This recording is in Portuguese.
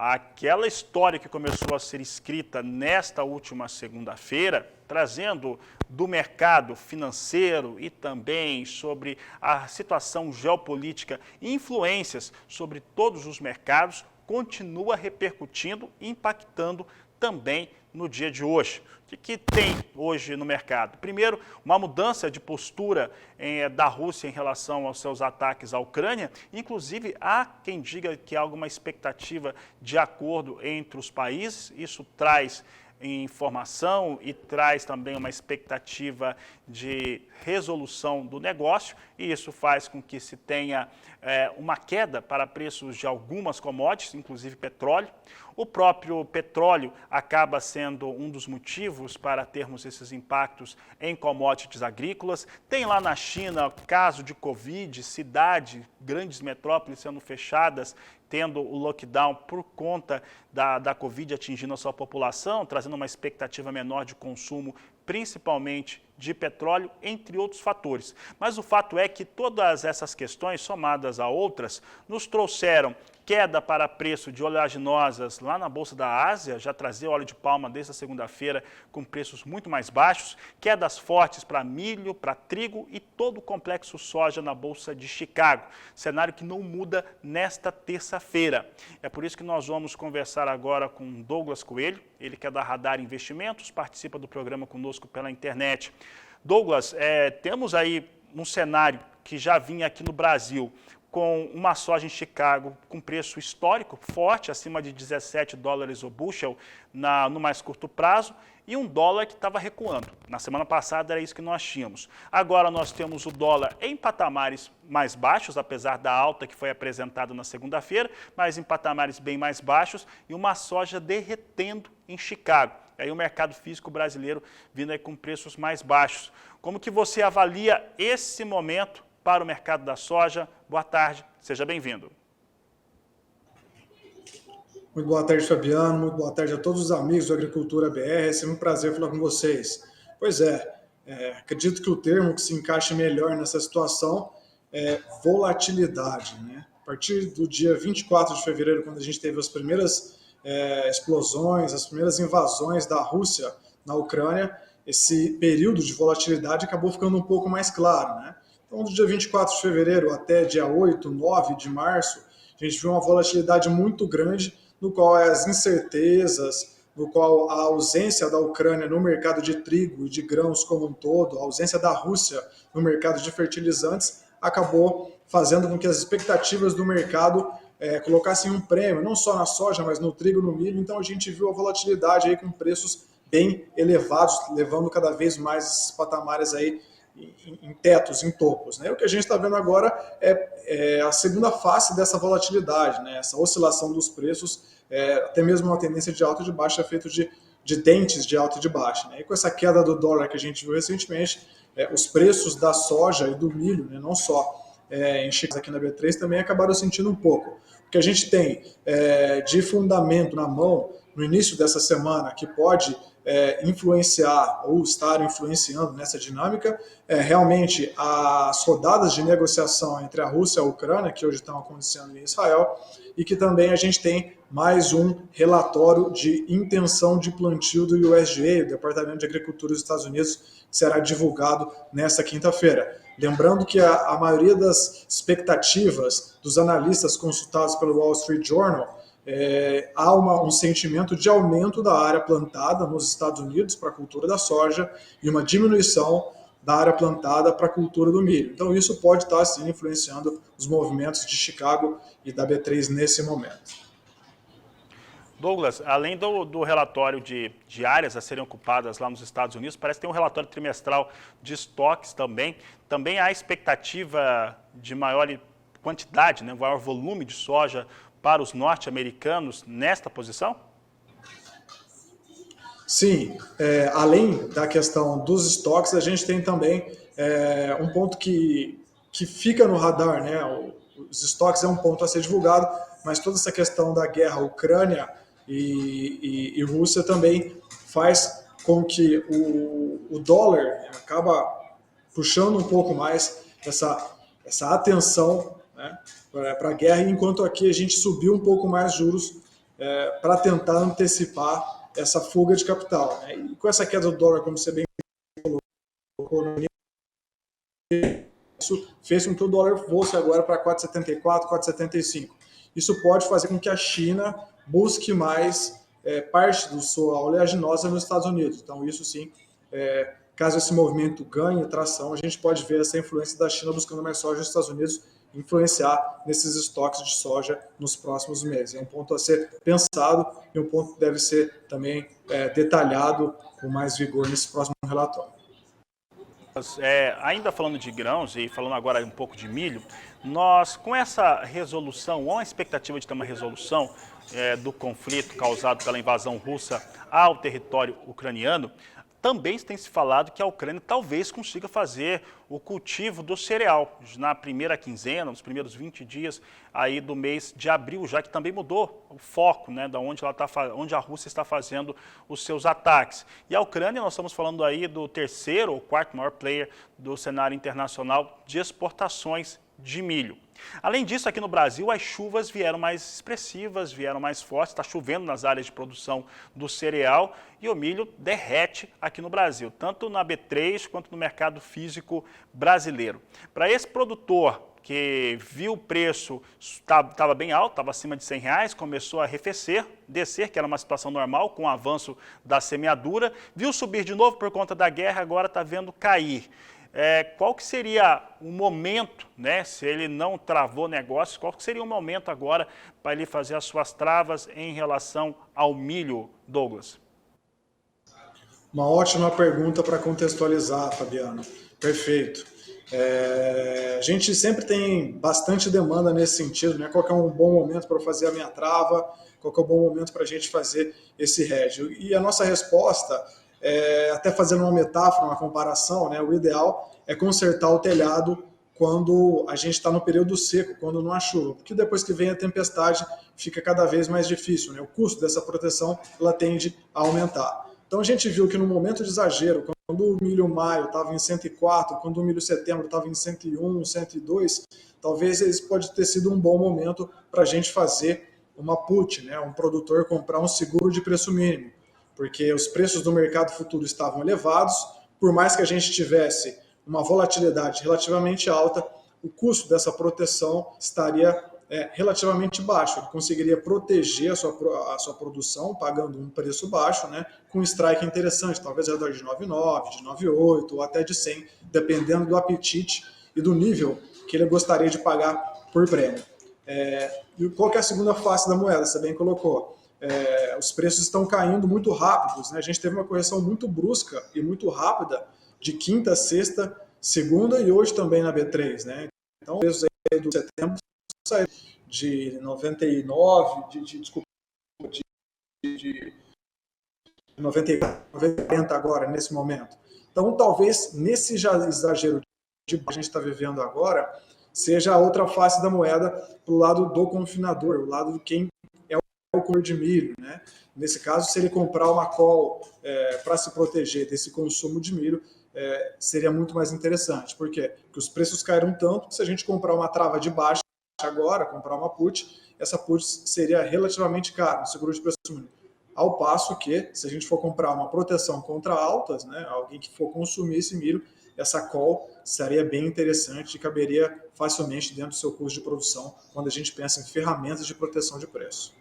Aquela história que começou a ser escrita nesta última segunda-feira, trazendo do mercado financeiro e também sobre a situação geopolítica e influências sobre todos os mercados, continua repercutindo e impactando também no dia de hoje. O que tem hoje no mercado? Primeiro, uma mudança de postura da Rússia em relação aos seus ataques à Ucrânia. Inclusive, há quem diga que há alguma expectativa de acordo entre os países. Isso traz informação e traz também uma expectativa de resolução do negócio, e isso faz com que se tenha uma queda para preços de algumas commodities, inclusive petróleo. O próprio petróleo acaba sendo um dos motivos para termos esses impactos em commodities agrícolas. Tem lá na China caso de Covid, grandes metrópoles sendo fechadas, tendo o lockdown por conta da Covid atingindo a sua população, trazendo uma expectativa menor de consumo, principalmente de petróleo, entre outros fatores. Mas o fato é que todas essas questões, somadas a outras, nos trouxeram queda para preço de oleaginosas lá na Bolsa da Ásia, já trazia óleo de palma desde a segunda-feira com preços muito mais baixos, quedas fortes para milho, para trigo e todo o complexo soja na Bolsa de Chicago, cenário que não muda nesta terça-feira. É por isso que nós vamos conversar agora com Douglas Coelho, ele que é da Radar Investimentos, participa do programa conosco pela internet. Douglas, temos aí um cenário que já vinha aqui no Brasil, com uma soja em Chicago com preço histórico forte, acima de 17 dólares o bushel no mais curto prazo, e um dólar que estava recuando. Na semana passada era isso que nós tínhamos. Agora nós temos o dólar em patamares mais baixos, apesar da alta que foi apresentada na segunda-feira, mas em patamares bem mais baixos, e uma soja derretendo em Chicago. Aí o mercado físico brasileiro vindo aí com preços mais baixos. Como que você avalia esse momento para o mercado da soja? Boa tarde, seja bem-vindo. Muito boa tarde, Fabiano. Muito boa tarde a todos os amigos do Agricultura BR. É sempre um prazer falar com vocês. Pois acredito que o termo que se encaixa melhor nessa situação é volatilidade, né? A partir do dia 24 de fevereiro, quando a gente teve as primeiras explosões, as primeiras invasões da Rússia na Ucrânia, esse período de volatilidade acabou ficando um pouco mais claro, né? Então, do dia 24 de fevereiro até dia 8, 9 de março, a gente viu uma volatilidade muito grande, no qual as incertezas, no qual a ausência da Ucrânia no mercado de trigo e de grãos como um todo, a ausência da Rússia no mercado de fertilizantes, acabou fazendo com que as expectativas do mercado colocassem um prêmio, não só na soja, mas no trigo e no milho. Então a gente viu a volatilidade aí com preços bem elevados, levando cada vez mais esses patamares aí em tetos, em topos, né? O que a gente está vendo agora é a segunda face dessa volatilidade, né? Essa oscilação dos preços, até mesmo uma tendência de alta e de baixa feito de dentes de alta e de baixa, né? E com essa queda do dólar que a gente viu recentemente, os preços da soja e do milho, né, não só em Chicago aqui na B3, também acabaram sentindo um pouco. O que a gente tem de fundamento na mão no início dessa semana que pode influenciar ou estar influenciando nessa dinâmica, realmente as rodadas de negociação entre a Rússia e a Ucrânia, que hoje estão acontecendo em Israel, e que também a gente tem mais um relatório de intenção de plantio do USDA, o Departamento de Agricultura dos Estados Unidos, que será divulgado nesta quinta-feira. Lembrando que a maioria das expectativas dos analistas consultados pelo Wall Street Journal há um sentimento de aumento da área plantada nos Estados Unidos para a cultura da soja e uma diminuição da área plantada para a cultura do milho. Então isso pode estar, sim, influenciando os movimentos de Chicago e da B3 nesse momento. Douglas, além do relatório de áreas a serem ocupadas lá nos Estados Unidos, parece que tem um relatório trimestral de estoques também. Também há expectativa de maior quantidade, né, maior volume de soja para os norte-americanos nesta posição? Sim, além da questão dos estoques, a gente tem também um ponto que fica no radar, né? Os estoques é um ponto a ser divulgado, mas toda essa questão da guerra Ucrânia e Rússia também faz com que o dólar acaba puxando um pouco mais essa atenção, né, para a guerra, enquanto aqui a gente subiu um pouco mais juros para tentar antecipar essa fuga de capital. Né? E com essa queda do dólar, como você bem colocou no início, isso fez com que o dólar fosse agora para 4,74, 4,75. Isso pode fazer com que a China busque mais parte da sua oleaginosa nos Estados Unidos. Então, isso sim, caso esse movimento ganhe tração, a gente pode ver essa influência da China buscando mais soja nos Estados Unidos, influenciar nesses estoques de soja nos próximos meses. É um ponto a ser pensado e um ponto que deve ser também detalhado com mais vigor nesse próximo relatório. Ainda falando de grãos e falando agora um pouco de milho, nós com essa resolução, ou a expectativa de ter uma resolução do conflito causado pela invasão russa ao território ucraniano, também tem se falado que a Ucrânia talvez consiga fazer o cultivo do cereal na primeira quinzena, nos primeiros 20 dias aí do mês de abril, já que também mudou o foco, né, da onde a Rússia está fazendo os seus ataques. E a Ucrânia, nós estamos falando aí do terceiro ou quarto maior player do cenário internacional de exportações de milho. Além disso, aqui no Brasil, as chuvas vieram mais expressivas, vieram mais fortes, está chovendo nas áreas de produção do cereal e o milho derrete aqui no Brasil, tanto na B3 quanto no mercado físico brasileiro. Para esse produtor que viu o preço estava bem alto, estava acima de R$100, começou a arrefecer, descer, que era uma situação normal com o avanço da semeadura, viu subir de novo por conta da guerra, agora está vendo cair. Qual que seria o momento, né, se ele não travou negócios, qual que seria o momento agora para ele fazer as suas travas em relação ao milho, Douglas? Uma ótima pergunta para contextualizar, Fabiano. Perfeito. A gente sempre tem bastante demanda nesse sentido, né? Qual que é um bom momento para fazer a minha trava, qual que é um bom momento para a gente fazer esse hedge. E a nossa resposta, até fazendo uma metáfora, uma comparação, né? O ideal é consertar o telhado quando a gente está no período seco, quando não há chuva, porque depois que vem a tempestade fica cada vez mais difícil, né? O custo dessa proteção ela tende a aumentar. Então a gente viu que no momento de exagero, quando o milho maio estava em 104, quando o milho setembro estava em 101, 102, talvez esse pode ter sido um bom momento para a gente fazer uma put, né? Um produtor comprar um seguro de preço mínimo, porque os preços do mercado futuro estavam elevados, por mais que a gente tivesse uma volatilidade relativamente alta, o custo dessa proteção estaria relativamente baixo. Ele conseguiria proteger a sua produção pagando um preço baixo, né, com um strike interessante, talvez ao redor de 9,9, de 9,8 ou até de 100, dependendo do apetite e do nível que ele gostaria de pagar por prêmio. E qual que é a segunda face da moeda? Você bem colocou. Os preços estão caindo muito rápidos, né? A gente teve uma correção muito brusca e muito rápida de quinta, sexta, segunda e hoje também na B3, né? Então, os preços aí do setembro saíram de 99, de 94, 90 agora, nesse momento. Então, talvez nesse exagero que a gente está vivendo agora, seja a outra face da moeda para o lado do confinador, o lado de quem é o comprador de milho, né? Nesse caso, se ele comprar uma call para se proteger desse consumo de milho, seria muito mais interessante. Por quê? Porque os preços caíram tanto que se a gente comprar uma trava de baixa agora, comprar uma put, essa put seria relativamente cara, um seguro de preço mínimo. Ao passo que, se a gente for comprar uma proteção contra altas, né, alguém que for consumir esse milho, essa call seria bem interessante e caberia facilmente dentro do seu custo de produção quando a gente pensa em ferramentas de proteção de preço.